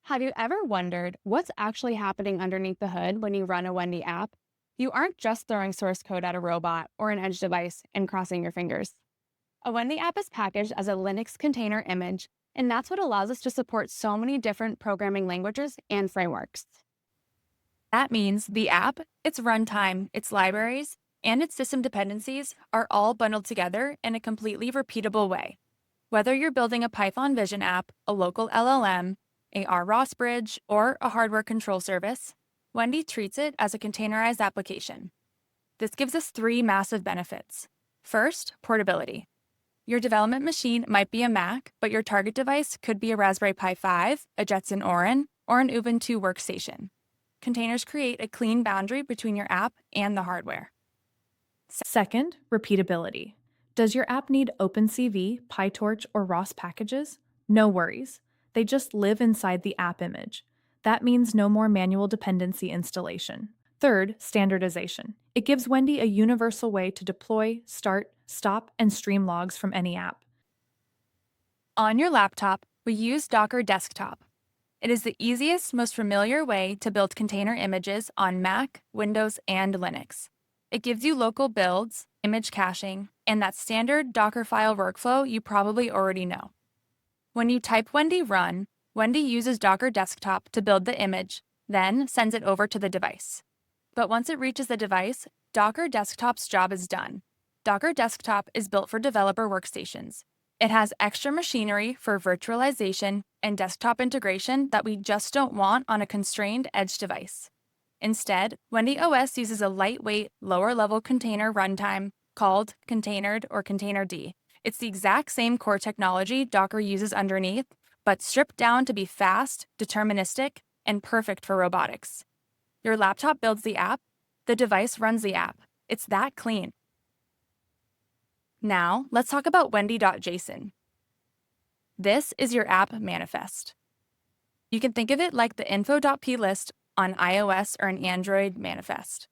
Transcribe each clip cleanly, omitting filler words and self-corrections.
Have you ever wondered what's actually happening underneath the hood when you run a Wendy app? You aren't just throwing source code at a robot or an edge device and crossing your fingers. A Wendy app is packaged as a Linux container image, and that's what allows us to support so many different programming languages and frameworks. That means the app, its runtime, its libraries, and its system dependencies are all bundled together in a completely repeatable way. Whether you're building a Python Vision app, a local LLM, a ROS bridge, or a hardware control service, Wendy treats it as a containerized application. This gives us three massive benefits. First, portability. Your development machine might be a Mac, but your target device could be a Raspberry Pi 5, a Jetson Orin, or an Ubuntu workstation. Containers create a clean boundary between your app and the hardware. Second, repeatability. Does your app need OpenCV, PyTorch, or ROS packages? No worries. They just live inside the app image. That means no more manual dependency installation. Third, standardization. It gives Wendy a universal way to deploy, start, stop, and stream logs from any app. On your laptop, we use Docker Desktop. It is the easiest, most familiar way to build container images on Mac, Windows, and Linux. It gives you local builds, image caching, and that standard Dockerfile workflow you probably already know. When you type Wendy run, Wendy uses Docker Desktop to build the image, then sends it over to the device. But once it reaches the device, Docker Desktop's job is done. Docker Desktop is built for developer workstations. It has extra machinery for virtualization and desktop integration that we just don't want on a constrained edge device. Instead, WendyOS uses a lightweight, lower-level container runtime called Containered or Containerd. It's the exact same core technology Docker uses underneath, but stripped down to be fast, deterministic, and perfect for robotics. Your laptop builds the app, the device runs the app. It's that clean. Now, let's talk about wendy.json. This is your app manifest. You can think of it like the info.plist on iOS or an Android manifest.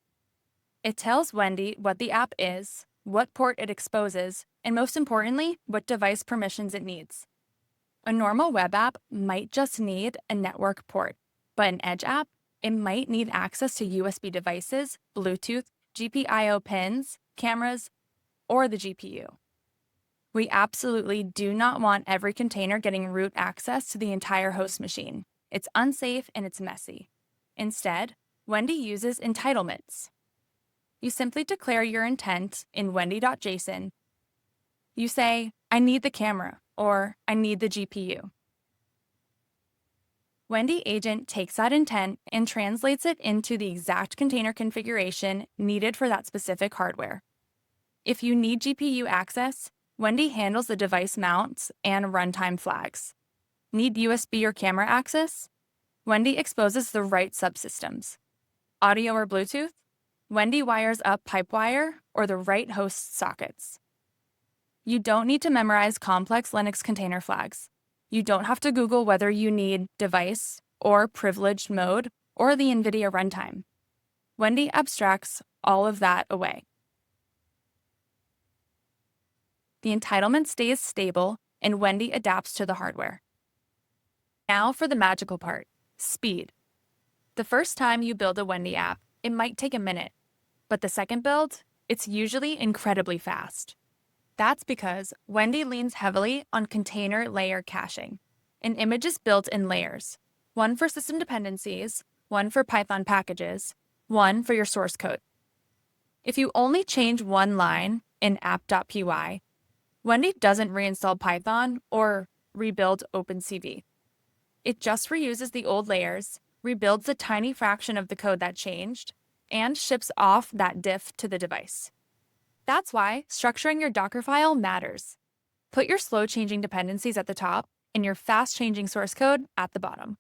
It tells Wendy what the app is, what port it exposes, and most importantly, what device permissions it needs. A normal web app might just need a network port, but an edge app, it might need access to USB devices, Bluetooth, GPIO pins, cameras, or the GPU. We absolutely do not want every container getting root access to the entire host machine. It's unsafe and it's messy. Instead, Wendy uses entitlements. You simply declare your intent in wendy.json. You say, I need the camera, or I need the GPU. Wendy Agent takes that intent and translates it into the exact container configuration needed for that specific hardware. If you need GPU access, Wendy handles the device mounts and runtime flags. Need USB or camera access? Wendy exposes the right subsystems. Audio or Bluetooth? Wendy wires up Pipewire or the right host sockets. You don't need to memorize complex Linux container flags. You don't have to Google whether you need device or privileged mode or the NVIDIA runtime. Wendy abstracts all of that away. The entitlement stays stable, and Wendy adapts to the hardware. Now for the magical part, speed. The first time you build a Wendy app, it might take a minute, but the second build, it's usually incredibly fast. That's because Wendy leans heavily on container layer caching. An image is built in layers, one for system dependencies, one for Python packages, one for your source code. If you only change one line in app.py, Wendy doesn't reinstall Python or rebuild OpenCV. It just reuses the old layers, rebuilds a tiny fraction of the code that changed, and ships off that diff to the device. That's why structuring your Dockerfile matters. Put your slow-changing dependencies at the top and your fast-changing source code at the bottom.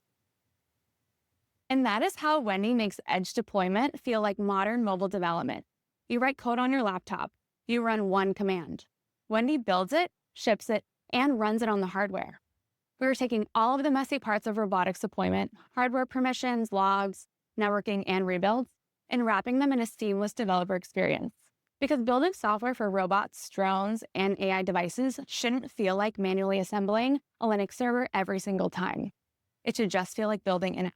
And that is how Wendy makes edge deployment feel like modern mobile development. You write code on your laptop. You run one command. Wendy builds it, ships it, and runs it on the hardware. We're taking all of the messy parts of robotics deployment, hardware permissions, logs, networking, and rebuilds, and wrapping them in a seamless developer experience. Because building software for robots, drones, and AI devices shouldn't feel like manually assembling a Linux server every single time. It should just feel like building an app.